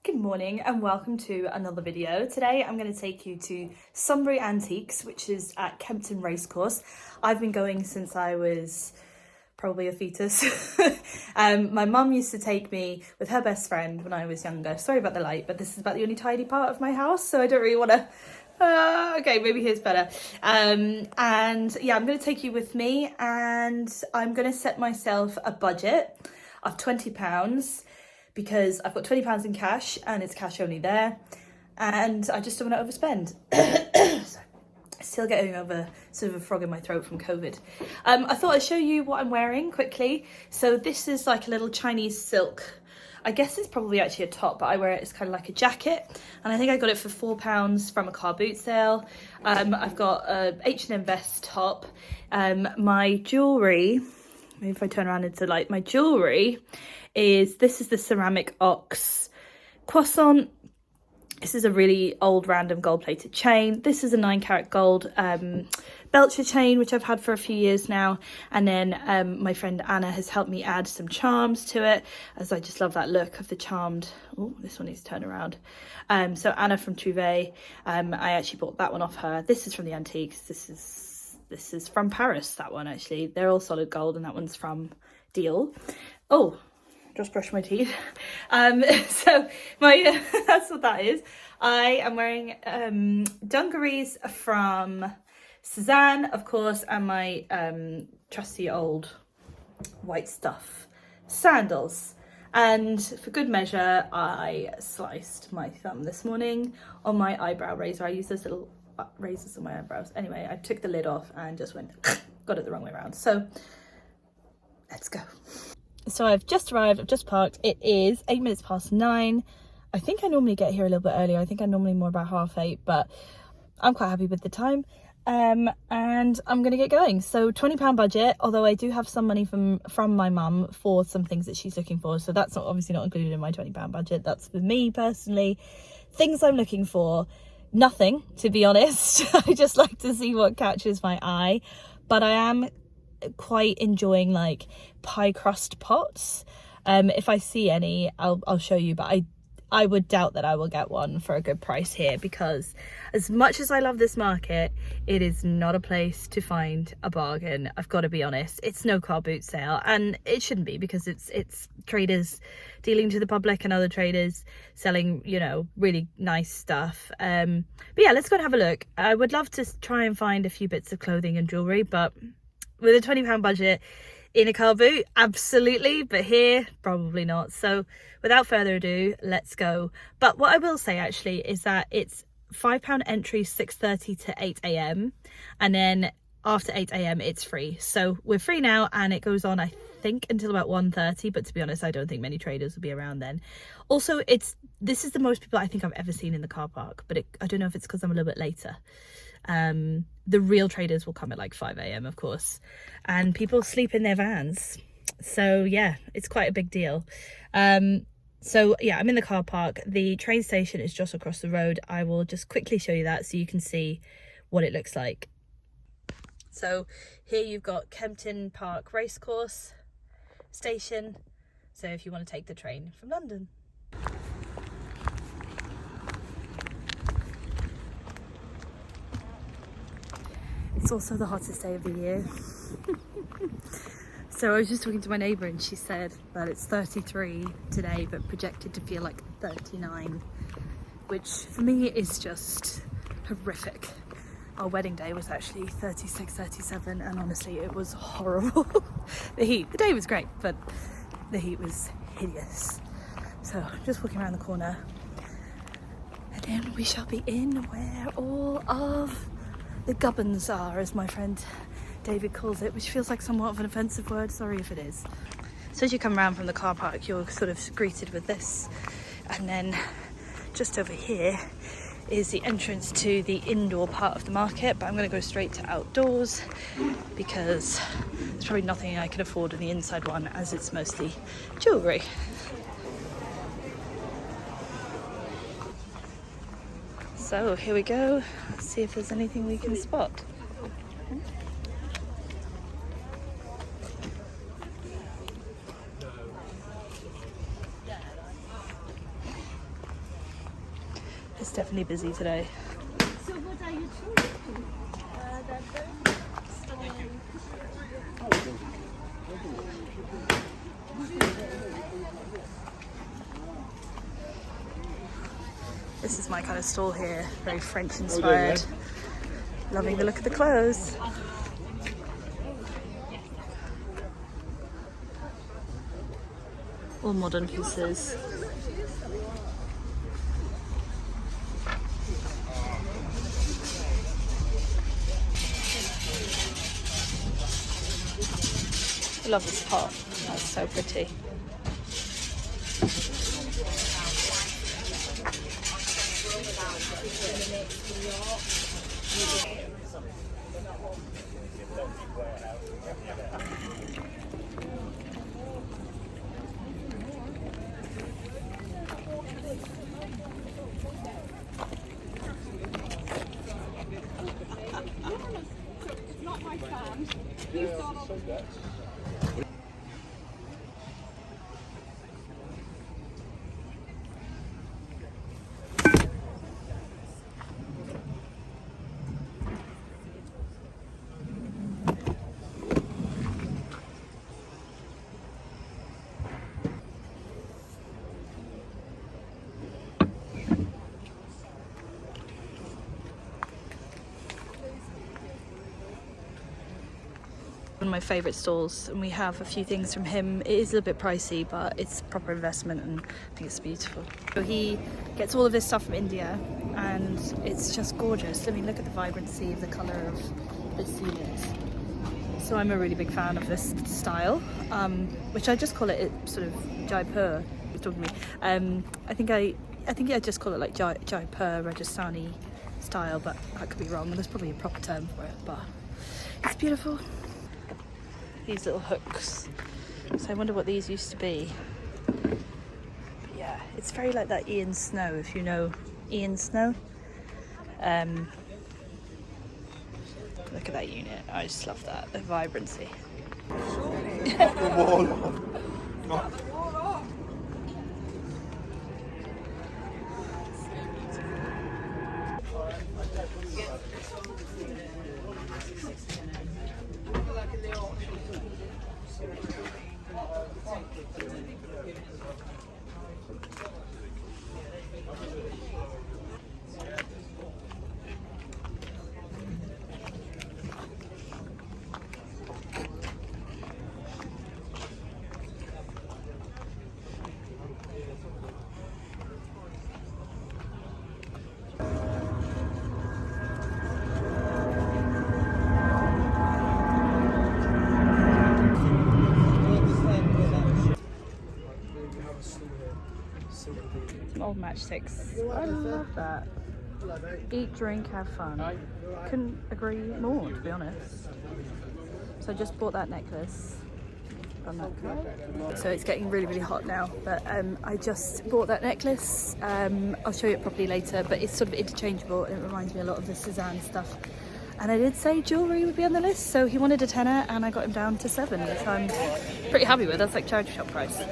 Good morning and welcome to another video. Today I'm going to take you to Sunbury Antiques, which is at Kempton Racecourse. I've been going since I was probably a fetus. My mum used to take me with her best friend when I was younger. Sorry about the light, but this is about the only tidy part of my house, so I don't really want to... okay, maybe here's better. And yeah, I'm going to take you with me and I'm going to set myself a budget of £20 because I've got £20 in cash and it's cash only there. And I just don't want to overspend. Sorry. Still getting over sort of a frog in my throat from COVID. I thought I'd show you what I'm wearing quickly. So this is like a little Chinese silk. I guess it's probably actually a top, but I wear it as kind of like a jacket. And I think I got it for £4 from a car boot sale. I've got a H&M vest top. My jewellery, maybe if I turn around into light, my jewellery this is the ceramic ox croissant. This is a really old random gold plated chain. This is a 9-carat gold Belcher chain, which I've had for a few years now. And then my friend Anna has helped me add some charms to it, as I just love that look of the charmed. Oh, this one needs to turn around. So Anna from Thrifting, I actually bought that one off her. This is from the Antiques. This is from Paris, that one actually. They're all solid gold and that one's from Deal. Oh, just brushed my teeth. So my that's what that is. I am wearing dungarees from Cezanne, of course, and my trusty old white stuff sandals. And for good measure, I sliced my thumb this morning on my eyebrow razor. I use those little razors on my eyebrows. Anyway, I took the lid off and just went got it the wrong way around. So let's go. So I've just arrived, I've just parked. It is 9:08. I think I normally get here a little bit earlier. I think I'm normally more about 8:30, but I'm quite happy with the time. And I'm going to get going. So £20 budget, although I do have some money from my mum for some things that she's looking for. So that's obviously not included in my £20 budget. That's for me personally. Things I'm looking for, nothing, to be honest. I just like to see what catches my eye. But I am quite enjoying like pie crust pots. If I see any, I'll show you, but I would doubt that I will get one for a good price here, because as much as I love this market, it is not a place to find a bargain. I've got to be honest. It's no car boot sale, and it shouldn't be, because it's traders dealing to the public and other traders selling, you know, really nice stuff. But yeah, let's go and have a look. I would love to try and find a few bits of clothing and jewellery, but with a £20 budget in a car boot, absolutely, but here, probably not. So without further ado, let's go. But what I will say actually is that it's £5 entry, 6:30 to 8 a.m. and then after 8 a.m. it's free. So we're free now and it goes on, I think, until about 1:30, but to be honest, I don't think many traders will be around then. Also, this is the most people I think I've ever seen in the car park, but I don't know if it's because I'm a little bit later. The real traders will come at like 5 a.m. of course, and people sleep in their vans. So yeah, it's quite a big deal. So yeah, I'm in the car park. The train station is just across the road. I will just quickly show you that so you can see what it looks like. So here you've got Kempton Park Racecourse station. So if you want to take the train from London. It's also the hottest day of the year. So I was just talking to my neighbour and she said that it's 33 today, but projected to feel like 39, which for me is just horrific. Our wedding day was actually 36, 37, and honestly it was horrible. The day was great, but the heat was hideous. So just walking around the corner and then we shall be in where all of the gubbins are, as my friend David calls it, which feels like somewhat of an offensive word, sorry if it is. So as you come around from the car park, you're sort of greeted with this, and then just over here is the entrance to the indoor part of the market, but I'm going to go straight to outdoors because there's probably nothing I can afford in the inside one, as it's mostly jewellery. So here we go, let's see if there's anything we can spot. It's definitely busy today. So what are you choosing? This is my kind of stall here, very French inspired. Loving the look of the clothes. All modern pieces. I love this pot, that's so pretty. Not my fan. You start off. One of my favourite stalls, and we have a few things from him. It is a little bit pricey, but it's proper investment and I think it's beautiful. So he gets all of this stuff from India and it's just gorgeous. I mean, look at the vibrancy of the colour of this unit. So I'm a really big fan of this style, which I just call it sort of Jaipur. You're talking to me. I think I just call it like Jaipur Rajasthani style, but that could be wrong. There's probably a proper term for it, but it's beautiful. These little hooks. So I wonder what these used to be. But yeah, it's very like that Ian Snow, if you know Ian Snow. Look at that unit. I just love that, the vibrancy. Some old matchsticks. I love that. Eat, drink, have fun. Couldn't agree more, to be honest. So I just bought that necklace. So it's getting really, really hot now, but I just bought that necklace. I'll show you it properly later, but it's sort of interchangeable and it reminds me a lot of the Suzanne stuff. And I did say jewellery would be on the list, so he wanted a tenner and I got him down to 7, which I'm pretty happy with. That's like charity shop price.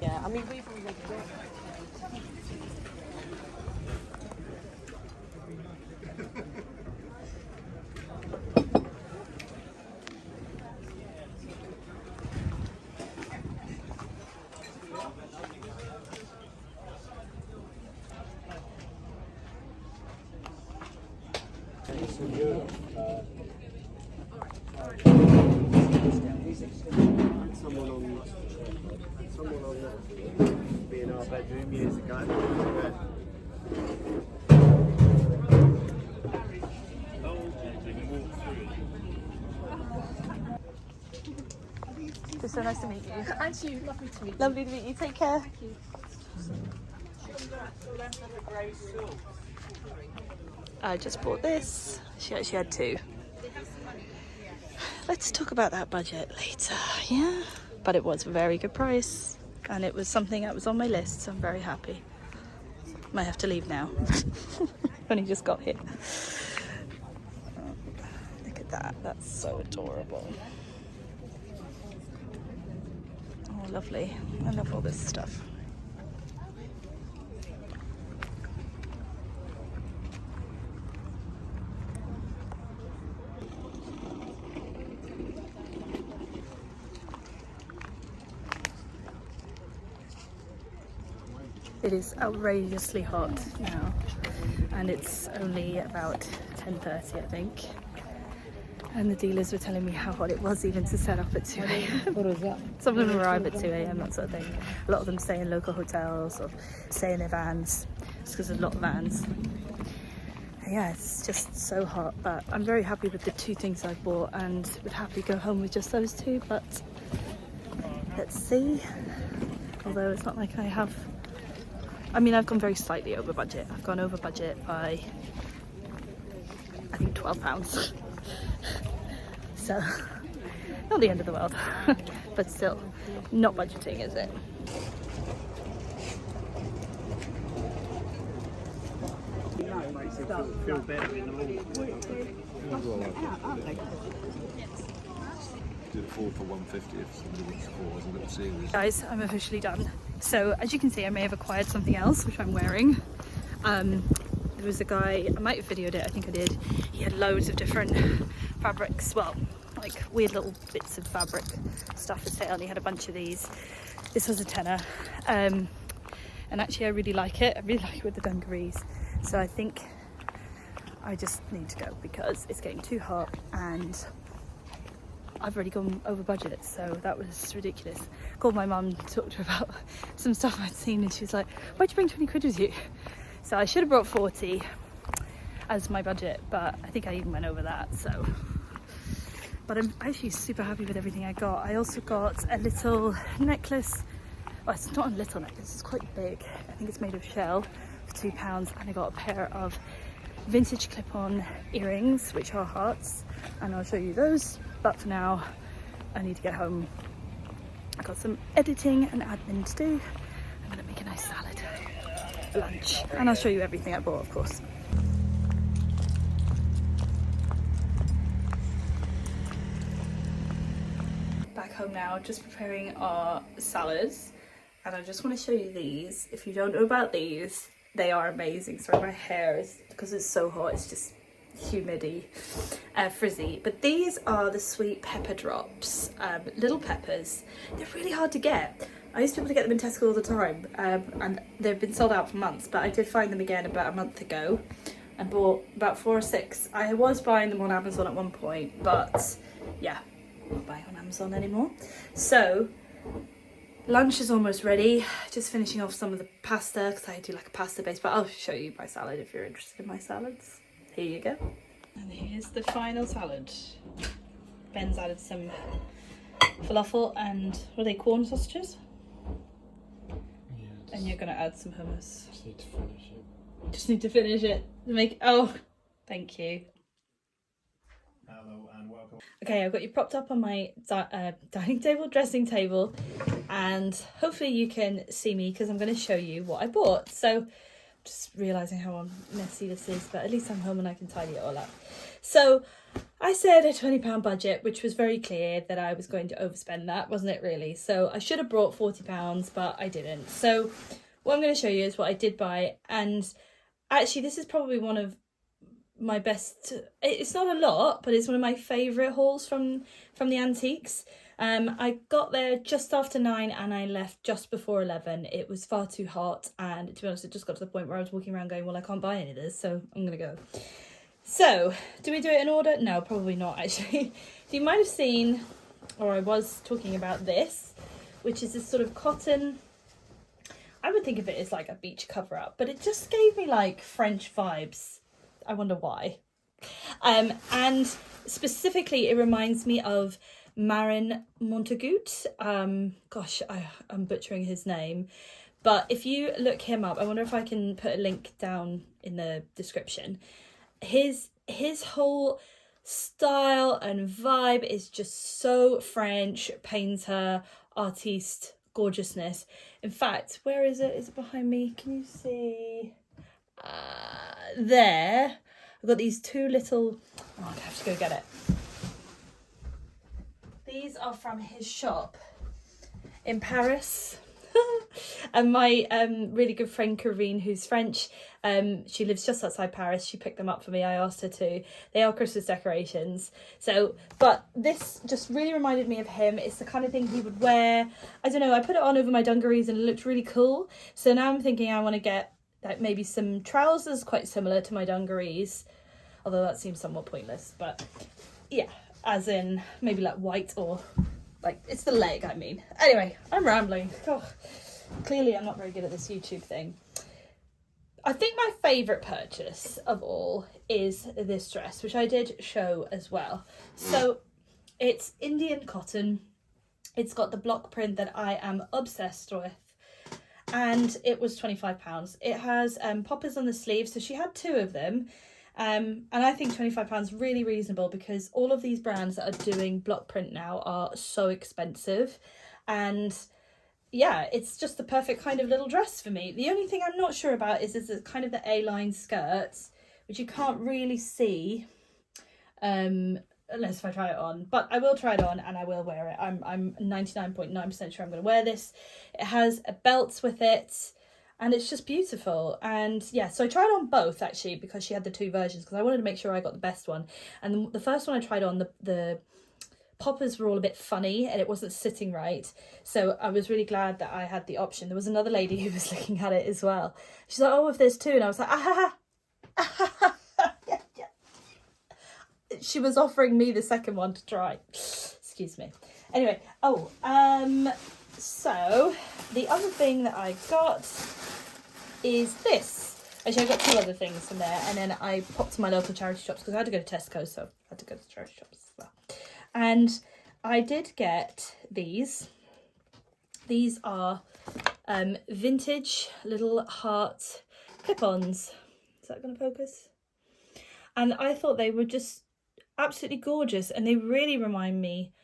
Yeah, I mean, we've already got. Someone on that be in our bedroom years ago. It's so nice to meet you. And you, lovely to meet you. Lovely to meet you. Take care. Thank you. I just bought this. She actually had 2. let's talk about that budget later, yeah? But it was a very good price, and it was something that was on my list, so I'm very happy. Might have to leave now. Only just got here. Look at that, that's so adorable. Oh, lovely. I love all this stuff. It is outrageously hot now, and it's only about 10:30, I think. And the dealers were telling me how hot it was even to set up at 2 a.m. What was that? Some of them arrive at 2 a.m, that sort of thing. A lot of them stay in local hotels or stay in their vans. It's because there's a lot of vans. And yeah, it's just so hot, but I'm very happy with the 2 things I bought and would happily go home with just those 2, but let's see. Although it's not like I have... I mean, I've gone very slightly over budget. I've gone over budget by, I think, £12. So, not the end of the world, but still, not budgeting, is it? Feel better in the morning. Did it fall for 150 if somebody wants to call as a little series? Guys, I'm officially done. So as you can see, I may have acquired something else, which I'm wearing. There was a guy, I might have videoed it, I think I did. He had loads of different fabrics, well, like weird little bits of fabric stuff for sale, and he had a bunch of these. This was a tenner. And actually I really like it. I really like it with the dungarees. So I think I just need to go because it's getting too hot and I've already gone over budget, so that was ridiculous. Called my mum, talked to her about some stuff I'd seen, and she was like, why'd you bring 20 quid with you? So I should have brought 40 as my budget, but I think I even went over that, so. But I'm actually super happy with everything I got. I also got a little necklace. Oh, it's not a little necklace, it's quite big. I think it's made of shell for £2, and I got a pair of vintage clip-on earrings, which are hearts, and I'll show you those. But for now, I need to get home. I've got some editing and admin to do. I'm gonna make a nice salad for lunch. And I'll show you everything I bought, of course. Back home now, just preparing our salads. And I just want to show you these. If you don't know about these, they are amazing. Sorry, my hair is, because it's so hot, it's just humidity, frizzy. But these are the sweet pepper drops, little peppers. They're really hard to get. I used to be able to get them in Tesco all the time, and they've been sold out for months, but I did find them again about a month ago and bought about 4 or 6. I was buying them on Amazon at one point, but yeah, I'm not buying on Amazon anymore. So lunch is almost ready. Just finishing off some of the pasta, because I do like a pasta base, but I'll show you my salad if you're interested in my salads. Here you go. And here's the final salad. Ben's added some falafel and, what are they, corn sausages? Yeah, And you're gonna add some hummus. just need to finish it. Just need to finish it. Oh, thank you. Hello and welcome. Okay, I've got you propped up on my dining table, dressing table, and hopefully you can see me because I'm going to show you what I bought. So just realising how messy this is, but at least I'm home and I can tidy it all up. So I said a £20 budget, which was very clear that I was going to overspend that, wasn't it really? So I should have brought £40, but I didn't. So what I'm going to show you is what I did buy, and actually this is probably one of my best, it's not a lot, but it's one of my favourite hauls from the antiques. I got there just after 9 and I left just before 11. It was far too hot, and to be honest, it just got to the point where I was walking around going, well, I can't buy any of this, so I'm gonna go. So do we do it in order? No, probably not actually. You might have seen, or I was talking about this, which is this sort of cotton, I would think of it as like a beach cover up, but it just gave me like French vibes. I wonder why. And specifically it reminds me of Marin Montagut. Gosh, I'm butchering his name, but if you look him up, I wonder if I can put a link down in the description. His whole style and vibe is just so French, painter, artiste, gorgeousness. In fact, where is it? Is it behind me? Can you see? There. I've got these two little... Oh, I have to go get it. These are from his shop in Paris. And my really good friend Corinne, who's French, she lives just outside Paris. She picked them up for me. I asked her to. They are Christmas decorations. So, but this just really reminded me of him. It's the kind of thing he would wear. I don't know. I put it on over my dungarees and it looked really cool. So now I'm thinking I want to get like maybe some trousers quite similar to my dungarees. Although that seems somewhat pointless. But yeah, as in maybe like white or like it's the leg, I mean. Anyway, I'm rambling. Oh. Clearly I'm not very good at this YouTube thing. I think my favourite purchase of all is this dress, which I did show as well. So it's Indian cotton. It's got the block print that I am obsessed with. And it was £25. It has poppers on the sleeves. So she had two of them. And I think £25 really reasonable because all of these brands that are doing block print now are so expensive. And yeah, it's just the perfect kind of little dress for me. The only thing I'm not sure about is the kind of the A-line skirts, which you can't really see unless if I try it on. But I will try it on and I will wear it. I'm 99.9% sure I'm going to wear this. It has a belt with it and it's just beautiful. And yeah, so I tried on both actually because she had the two versions because I wanted to make sure I got the best one. And the first one I tried on, the poppers were all a bit funny and it wasn't sitting right, so I was really glad that I had the option. There was another lady who was looking at it as well. She's like, oh, if there's two, and I was like, yeah, yeah. She was offering me the second one to try. Excuse me. Anyway, so the other thing that I got is this. Actually, I got two other things from there, and then I popped to my local charity shops because I had to go to Tesco, so I had to go to the charity shops as well. And I did get these. These are vintage little heart clip-ons. Is that going to focus? And I thought they were just absolutely gorgeous. And they really remind me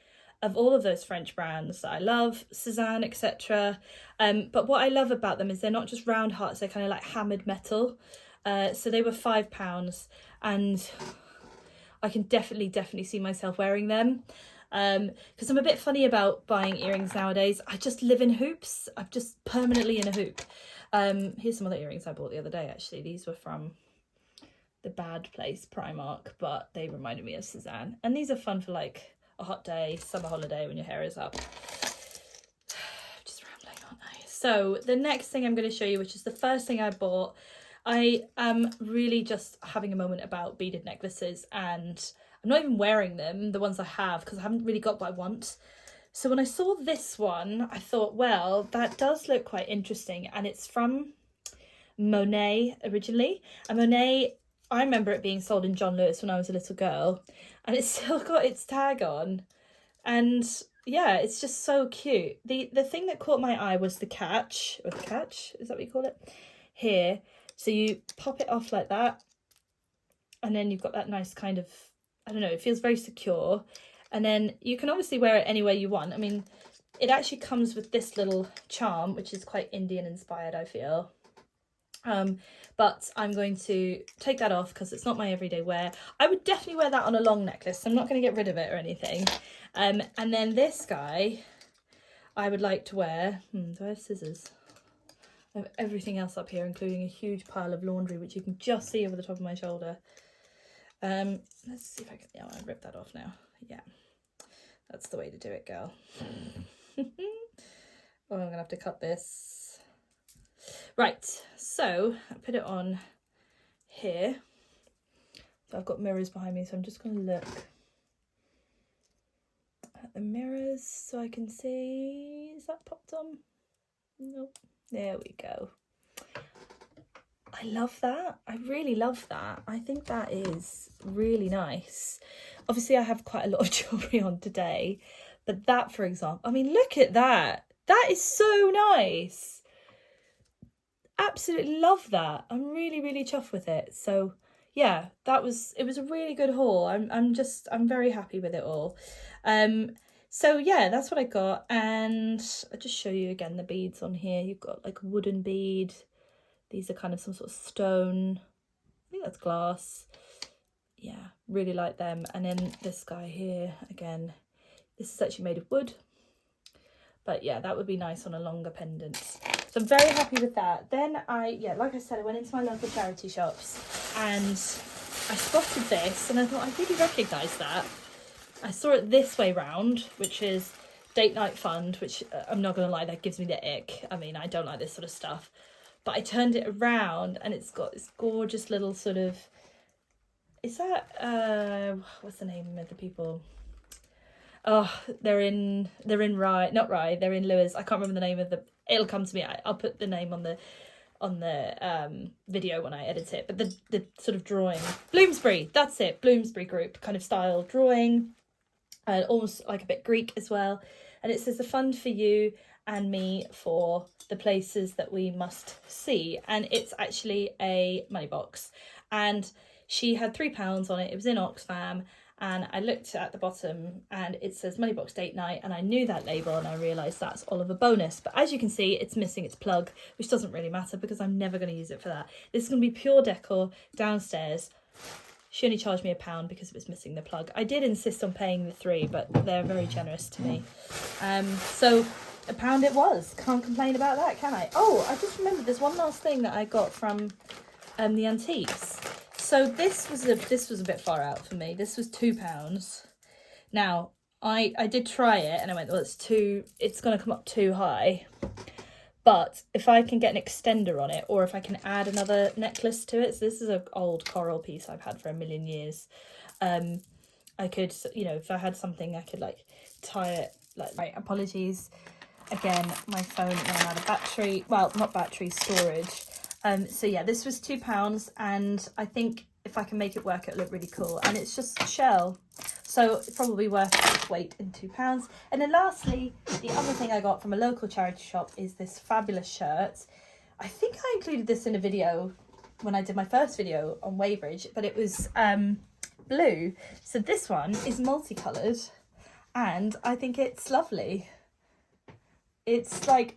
of all of those French brands that I love, Cézanne, etc. But what I love about them is they're not just round hearts, they're kind of like hammered metal. So they were £5 and I can definitely see myself wearing them because I'm a bit funny about buying earrings nowadays. I just live in hoops. I'm just permanently in a hoop. Here's some other earrings I bought the other day actually. These were from the bad place, Primark, but they reminded me of Cézanne. And these are fun for like a hot day, summer holiday when your hair is up. Just rambling, aren't I? So the next thing I'm going to show you, which is the first thing I bought, I am really just having a moment about beaded necklaces, and I'm not even wearing them, the ones I have, because I haven't really got what I want. So when I saw this one, I thought, well, that does look quite interesting, and it's from Monet originally. And Monet, I remember it being sold in John Lewis when I was a little girl, and it's still got its tag on. And yeah, it's just so cute. The thing that caught my eye was the catch, or the catch, is that what you call it? Here. So you pop it off like that, and then you've got that nice kind of, I don't know, it feels very secure. And then you can obviously wear it anywhere you want. I mean, it actually comes with this little charm, which is quite Indian inspired, I feel. But I'm going to take that off because it's not my everyday wear. I would definitely wear that on a long necklace. So I'm not going to get rid of it or anything. And then this guy, I would like to wear, do I have scissors? I have everything else up here, including a huge pile of laundry, which you can just see over the top of my shoulder. Let's see if I can, yeah, I'll rip that off now. Yeah, that's the way to do it, girl. Oh, I'm gonna have to cut this. Right, so I put it on here. So I've got mirrors behind me, so I'm just gonna look at the mirrors so I can see. Is that popped on? Nope. There we go. I love that. I really love that. I think that is really nice. Obviously, I have quite a lot of jewellery on today, but that, for example, I mean, look at that. That is so nice. Absolutely love that. I'm really chuffed with it. So yeah, it was a really good haul. I'm very happy with it all. So yeah, that's what I got, and I'll just show you again the beads on here. You've got like a wooden bead. These are kind of some sort of stone. I think that's glass. Yeah, really like them. And then this guy here, again, this is actually made of wood. But yeah, that would be nice on a longer pendant. So I'm very happy with that. Then like I said, I went into my local charity shops and I spotted this and I thought, I really recognise that. I saw it this way round, which is Date Night Fund, which I'm not going to lie, that gives me the ick. I mean, I don't like this sort of stuff. But I turned it around and it's got this gorgeous little sort of... Is that... what's the name of the people? Oh, they're in Rye, not Rye, they're in Lewis. I can't remember the name of the... It'll come to me. I'll put the name on the video when I edit it. But the sort of drawing... Bloomsbury, that's it. Bloomsbury group kind of style drawing. Almost like a bit Greek as well. And it says the fund for you and me for the places that we must see. And it's actually a money box. And she had £3 on it. It was in Oxfam. And I looked at the bottom and it says Money Box Date Night, and I knew that label and I realised that's Oliver Bonus. But as you can see, it's missing its plug, which doesn't really matter because I'm never going to use it for that. This is going to be pure decor downstairs. She only charged me £1 because it was missing the plug. I did insist on paying the £3, but they're very generous to me. So £1 it was. Can't complain about that, can I? Oh, I just remembered there's one last thing that I got from the antiques. So this was a bit far out for me. This was £2. Now, I did try it and I went, well, it's going to come up too high. But if I can get an extender on it, or if I can add another necklace to it, so this is an old coral piece I've had for a million years. I could, if I had something, I could like tie it. Right, apologies. Again, my phone ran out of battery. Well, not battery, storage. So yeah, this was £2, and I think if I can make it work, it'll look really cool. And it's just shell, so it's probably worth its weight in £2. And then lastly, the other thing I got from a local charity shop is this fabulous shirt. I think I included this in a video when I did my first video on Weybridge, but it was blue. So this one is multicoloured, and I think it's lovely. It's like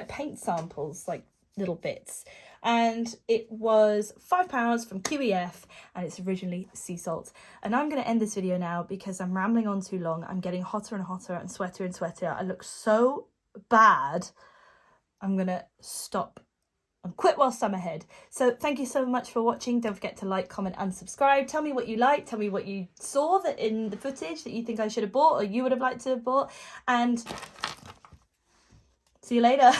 paint samples, like little bits. And it was £5 from QEF, and it's originally sea salt. And I'm going to end this video now because I'm rambling on too long. I'm getting hotter and hotter and sweatier. I look so bad. I'm going to stop and quit whilst I'm ahead. So thank you so much for watching. Don't forget to like, comment and subscribe. Tell me what you liked. Tell me what you saw that in the footage that you think I should have bought or you would have liked to have bought. And see you later.